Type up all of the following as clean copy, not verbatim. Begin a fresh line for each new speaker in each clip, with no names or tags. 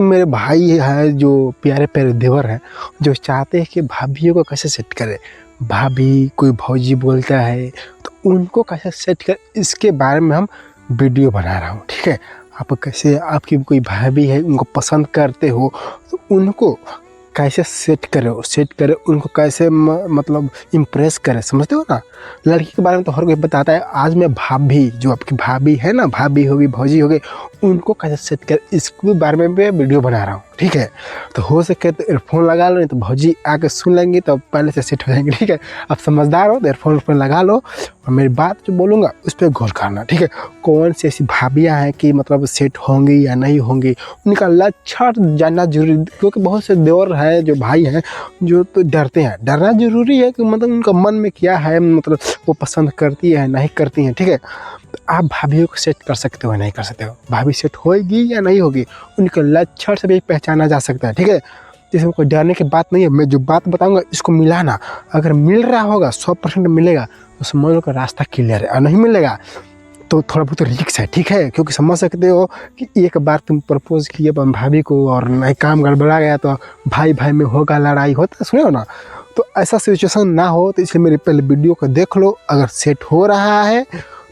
मेरे भाई है जो प्यारे प्यारे देवर हैं, जो चाहते हैं कि भाभीयों को कैसे सेट करें। भाभी कोई भौजी बोलता है तो उनको कैसे सेट कर, इसके बारे में हम वीडियो बना रहा हूँ। ठीक है, आप कैसे, आपकी कोई भाभी है उनको पसंद करते हो तो उनको कैसे सेट करें उनको कैसे मतलब इम्प्रेस करें, समझते हो ना। लड़की के बारे में तो हर कोई बताता है। आज मैं भाभी, जो आपकी भाभी है ना, भाभी होगी भौजी होगी, उनको कैसे सेट करें इसके बारे में मैं वीडियो बना रहा हूँ। ठीक है, तो हो सके तो एयरफोन लगा लो, नहीं तो भौजी आके सुन लेंगी तो पहले से सेट हो जाएंगे। ठीक है, आप समझदार हो तो एयरफोन लगा लो और मेरी बात जो बोलूँगा उस पर गौर करना। ठीक है, कौन सी ऐसी भाभियाँ हैं कि मतलब सेट होंगी या नहीं होंगी, उनका लक्षण जानना जरूरी, क्योंकि बहुत से देवर हैं जो भाई हैं जो तो डरते हैं। डरना जरूरी है कि मतलब उनका मन में क्या है, मतलब वो पसंद करती है नहीं करती हैं। ठीक है, तो आप भाभीयों को सेट कर सकते हो नहीं कर सकते हो, भाभी सेट होएगी या नहीं होगी उनके लक्षण से भी पहचाना जा सकता है। ठीक है, जिसमें कोई डरने की बात नहीं है। मैं जो बात बताऊंगा इसको मिलाना, अगर मिल रहा होगा 100% मिलेगा तो समझ लो का रास्ता क्लियर है, और नहीं मिलेगा तो थोड़ा बहुत रिस्क है। ठीक है, क्योंकि समझ सकते हो कि एक बार तुम प्रपोज किए भाभी को और नहीं काम गड़बड़ा गया तो भाई भाई में होगा लड़ाई, होता सुने हो ना। तो ऐसा सिचुएशन ना हो तो इसलिए मेरे पहले वीडियो को देख लो, अगर सेट हो रहा है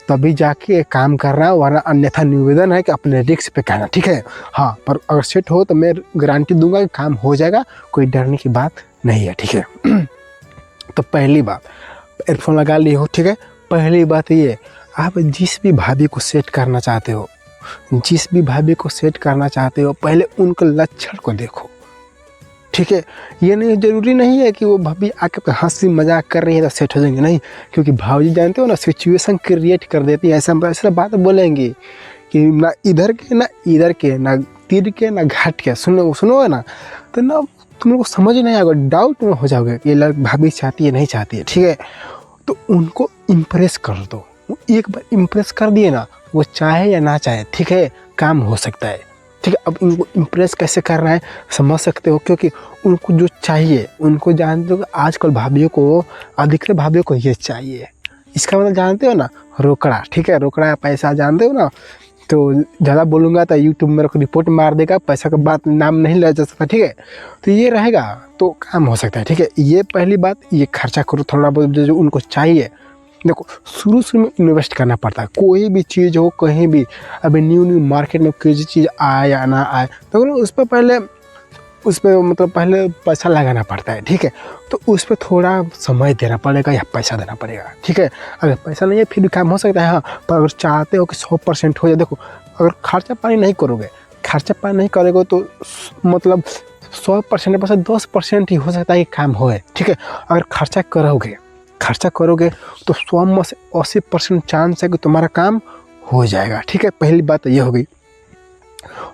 तभी जाके काम करना, वरना अन्यथा निवेदन है कि अपने रिस्क पे कहना। ठीक है, हाँ, पर अगर सेट हो तो मैं गारंटी दूंगा कि काम हो जाएगा, कोई डरने की बात नहीं है। ठीक है तो पहली बात, एयरफोन लगा लिए हो। ठीक है, पहली बात ये, आप जिस भी भाभी को सेट करना चाहते हो, पहले उनके लक्षण को देखो। ठीक है, ये नहीं जरूरी नहीं है कि वो भाभी आके हंसी मजाक कर रही है तो सेट हो जाएंगे, नहीं। क्योंकि भाभी जानते हो ना, सिचुएशन क्रिएट कर देती है, ऐसा बात बोलेंगी कि ना इधर के ना तीर के ना घाट के, सुनो ना, तो ना तुम लोग को समझ नहीं आएगा, डाउट में हो जाओगे कि ये भाभी चाहती है नहीं चाहती है। ठीक है, तो उनको इम्प्रेस कर दो। एक बार इम्प्रेस कर दिए ना, वो चाहे या ना चाहे, ठीक है, काम हो सकता है। ठीक है, अब इनको इम्प्रेस कैसे करना है समझ सकते हो, क्योंकि उनको जो चाहिए, उनको जानते हो आजकल भाभीयों को, अधिकतर भाभीयों को ये चाहिए। इसका मतलब जानते हो ना, रोकड़ा। ठीक है, रोकड़ा पैसा जानते हो ना। तो ज़्यादा बोलूँगा तो यूट्यूब मेरे को रिपोर्ट मार देगा, पैसा का बात नाम नहीं लिया जा सकता। ठीक है, तो ये रहेगा तो काम हो सकता है। ठीक है, ये पहली बात, ये खर्चा करो थोड़ा बहुत जो उनको चाहिए। देखो, शुरू में इन्वेस्ट करना पड़ता है, कोई भी चीज़ हो कहीं भी। अभी न्यू मार्केट में कोई चीज़ आए या ना आए तो उस पर मतलब पहले पैसा लगाना पड़ता है। ठीक है, तो उस पर थोड़ा समय देना पड़ेगा या पैसा देना पड़ेगा। ठीक है, अगर पैसा नहीं है फिर भी काम हो सकता है, हाँ, पर अगर चाहते हो कि 100% हो जाए, देखो, अगर खर्चा पानी नहीं करोगे तो मतलब 100% पैसा 10% ही हो सकता है कि काम होए। ठीक है, अगर खर्चा करोगे तो 100 में से 80% चांस है कि तुम्हारा काम हो जाएगा। ठीक है, पहली बात ये हो गई।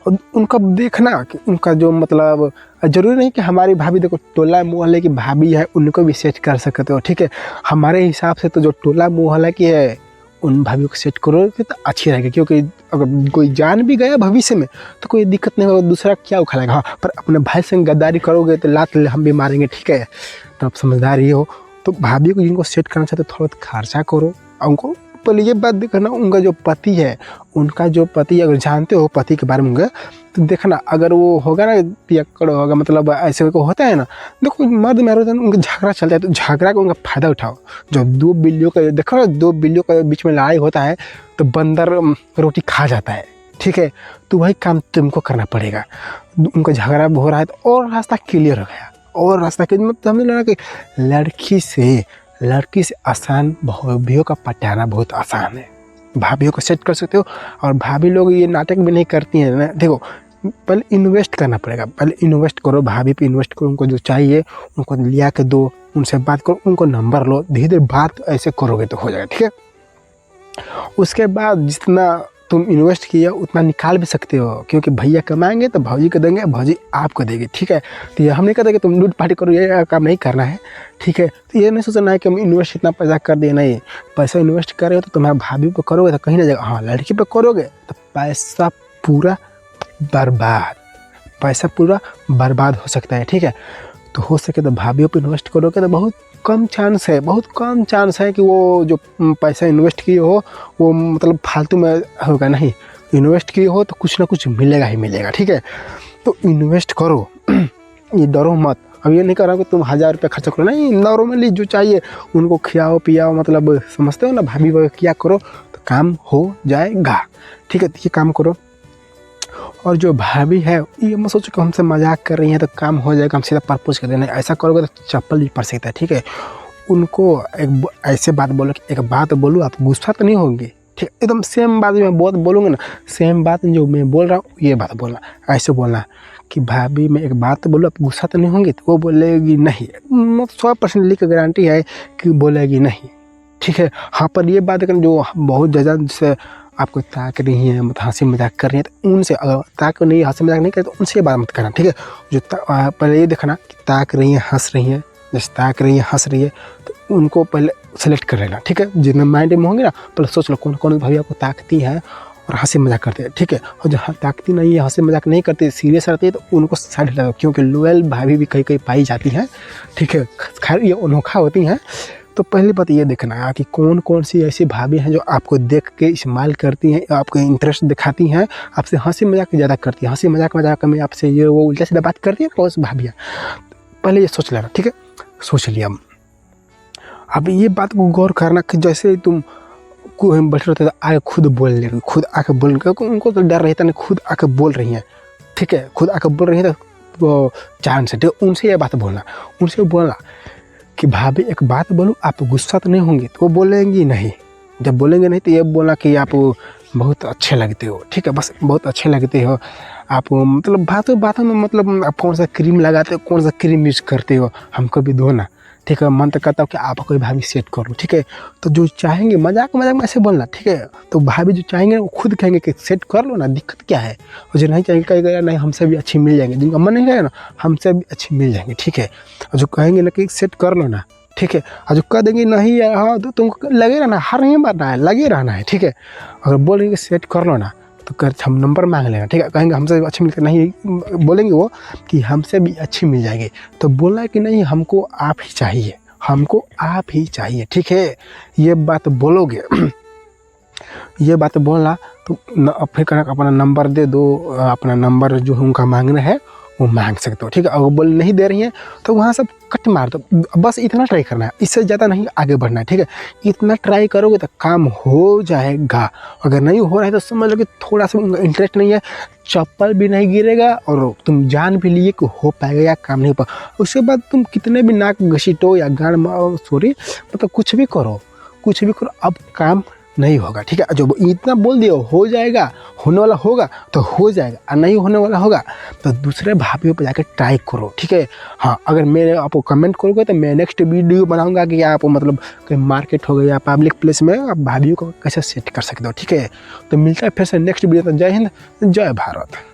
और उनका देखना कि उनका जो मतलब, ज़रूरी नहीं कि हमारी भाभी, देखो टोला मोहल्ले की भाभी है उनको भी सेट कर सकते हो। ठीक है, हमारे हिसाब से तो जो टोला मोहल्ला की है उन भाभीयों को सेट करोगे तो अच्छी रहेगी, क्योंकि अगर कोई जान भी गया भविष्य में तो कोई दिक्कत नहीं होगा, दूसरा क्या उखाड़ेगा। हाँ, पर अपने भाई से गद्दारी करोगे तो लात हम भी मारेंगे। ठीक है, तो आप समझदार ही हो। तो भाभी को जिनको सेट करना चाहते हो थोड़ा खर्चा करो। उनको पहले ये बात देखना, उनका जो पति है, अगर जानते हो पति के बारे में होगा तो देखना, अगर वो होगा ना पियक्कड़ होगा, मतलब ऐसे को होता है ना, देखो मर्द में उनका झगड़ा चलता है तो झगड़ा का उनका फ़ायदा उठाओ। जो दो बिल्लियों का, देखो ना, दो बिल्लियों के बीच में लड़ाई होता है तो बंदर रोटी खा जाता है। ठीक है, तो वही काम तुमको करना पड़ेगा। उनका झगड़ा हो रहा है तो और रास्ता क्लियर हो गया, और रास्ता के मतलब हमने लगा कि लड़की से आसान भाभीयों का पटाना बहुत आसान है। भाभीयों को सेट कर सकते हो, और भाभी लोग ये नाटक भी नहीं करती हैं ना। देखो, पहले इन्वेस्ट करना पड़ेगा, पहले इन्वेस्ट करो, भाभी पे इन्वेस्ट करो, उनको जो चाहिए उनको लिया के दो, उनसे बात करो, उनको नंबर लो, धीरे धीरे बात ऐसे करोगे तो हो जाएगा। ठीक है, उसके बाद जितना तुम इन्वेस्ट किया उतना निकाल भी सकते हो, क्योंकि भैया कमाएंगे तो भौजी को देंगे, भौजी आपको देगी। ठीक है, तो ये हम नहीं कहते कि तुम लूट पार्टी करो, ये काम नहीं करना है। ठीक है, तो ये नहीं सोचना है कि हम इन्वेस्ट इतना पैसा कर दिए, नहीं। पैसा इन्वेस्ट करे हो तो तुम्हारे भाभी पे करोगे तो कहीं ना जाएगा, हाँ, लड़की पे करोगे तो पैसा पूरा बर्बाद हो सकता है। ठीक है, तो हो सके तो भाभीयों पे इन्वेस्ट करोगे तो बहुत कम चांस है कि वो जो पैसा इन्वेस्ट किए हो वो मतलब फालतू में होगा, नहीं। इन्वेस्ट किए हो तो कुछ ना कुछ मिलेगा ही मिलेगा। ठीक है, तो इन्वेस्ट करो। ये डरो मत। अब ये नहीं कर रहा कि तुम 1000 रुपये खर्च करो, नहीं, नॉर्मली जो चाहिए उनको खिलाओ पियाओ, मतलब समझते हो ना, भाभी वगैरह किया करो तो काम हो जाएगा। ठीक है, तो ये काम करो। और जो भाभी है ये मत सोचो कि हमसे मजाक कर रही है तो काम हो जाएगा, हम सीधा प्रपोज कर देना, ऐसा करोगे तो चप्पल भी पड़ सकता है। ठीक है, उनको एक ऐसे बात बोलो कि एक बात बोलूँ, आप गुस्सा तो नहीं होंगे। ठीक, एकदम सेम बात मैं बहुत बोलूँगा ना, सेम बात जो मैं बोल रहा हूँ ये बात बोलना, ऐसे बोलना कि भाभी मैं एक बात बोलूँ, आप गुस्सा तो नहीं होंगे? तो वो बोलेगी नहीं, 100% लिख के गारंटी है कि बोलेगी नहीं। ठीक है, हाँ, पर ये बात अगर जो बहुत ज़्यादा जैसे आपको ताक रही हैं, मतलब हंसी मजाक कर रही हैं, तो उनसे अगर ताक नहीं, हंसी मजाक नहीं करे तो उनसे ये बात मत करना। ठीक है, जो पहले ये देखना कि ताक रही हैं, हंस रही हैं, जैसे ताक रही है, हंस रही है, तो उनको पहले सेलेक्ट कर लेना। ठीक है, जितने माइंड में होंगे ना, पहले सोच लो कौन कौन भाभी आपको ताकती है और हंसी मजाक करते हैं। ठीक है, और जो ताकती नहीं है, हंसी मजाक नहीं करती, सीरियस रहती है, तो उनको साइड लगाओ, क्योंकि लॉयल भाभी भी कहीं कहीं पाई जाती हैं। ठीक है, खैर ये अनोखा होती हैं। तो पहली बात ये देखना है कि कौन कौन सी ऐसी भाभी हैं जो आपको देख के इस्तेमाल करती हैं, आपको इंटरेस्ट दिखाती हैं, आपसे हंसी मजाक ज़्यादा करती हैं, हंसी मजाक में आपसे ये वो उल्टा सीधा बात करती है, कौन सी भाभियाँ, पहले ये सोच लेना। ठीक है, सोच लिया। अब ये बात को गौर करना कि जैसे तुम बैठे रहते तो आगे खुद बोल ले रही, खुद आके बोल, क्योंकि उनको तो डर रहता नहीं, खुद आके बोल रही हैं। ठीक है, खुद आके बोल रही हैं तो वो चांस है। ठीक है, उनसे ये बात बोलना, उनसे बोलना कि भाभी एक बात बोलूँ, आप गुस्सा तो नहीं होंगे? तो वो बोलेंगी नहीं। जब बोलेंगे नहीं तो ये बोलना कि आप बहुत अच्छे लगते हो। ठीक है, बस बहुत अच्छे लगते हो आप, मतलब बातों में, मतलब आप कौन सा क्रीम लगाते हो, कौन सा क्रीम यूज़ करते हो, हमको भी दो ना। ठीक है, मन तो करता हूँ कि आप कोई भाभी सेट करो। ठीक है, तो जो चाहेंगे मजाक में ऐसे बोलना। ठीक है, तो भाभी जो चाहेंगे वो खुद कहेंगे कि सेट कर लो ना, दिक्कत क्या है। और जो नहीं चाहेंगे कहेगा नहीं हमसे भी अच्छी मिल जाएंगे, जिनका मन नहीं कहेगा ना हमसे भी अच्छी मिल जाएंगे। ठीक है, और जो कहेंगे ना कि सेट कर लो ना, ठीक है, और जो कह देंगे नहीं हाँ, तो तुमको लगे रहना, हार नहीं मारना है, लगे रहना है। ठीक है, अगर बोलेंगे सेट कर लो ना तो कर हम नंबर मांग लेना। ठीक है, कहेंगे हमसे भी अच्छी मिलती नहीं, बोलेंगे वो कि हमसे भी अच्छी मिल जाएगी, तो बोलना है कि नहीं हमको आप ही चाहिए, हमको आप ही चाहिए। ठीक है, ये बात बोलोगे ये बात बोलना तो फिर कहना अपना नंबर दे दो, अपना नंबर जो है उनका मांगना है वो मांग सकते हो। ठीक है, अगर बोल नहीं दे रही हैं तो वहाँ सब कट मार दो, बस इतना ट्राई करना है, इससे ज़्यादा नहीं आगे बढ़ना है। ठीक है, इतना ट्राई करोगे तो काम हो जाएगा। अगर नहीं हो रहा है तो समझ लो कि थोड़ा सा इंटरेस्ट नहीं है, चप्पल भी नहीं गिरेगा और तुम जान भी लिए कि हो पाएगा या काम नहीं हो पाएगा। उसके बाद तुम कितने भी नाक घसीटो या मतलब कुछ भी करो, अब काम नहीं होगा। ठीक है, जो इतना बोल दिया हो जाएगा, होने वाला होगा तो हो जाएगा, और नहीं होने वाला होगा तो दूसरे भाभीयों पर जाकर ट्राई करो। ठीक है, हाँ, अगर मेरे आपको कमेंट करोगे तो मैं नेक्स्ट वीडियो बनाऊंगा कि आप मतलब कहीं मार्केट हो गया या पब्लिक प्लेस में आप भाभीयों को कैसे सेट कर सकते हो। ठीक है, तो मिलता है फिर से नेक्स्ट वीडियो। तो जय हिंद, जय भारत।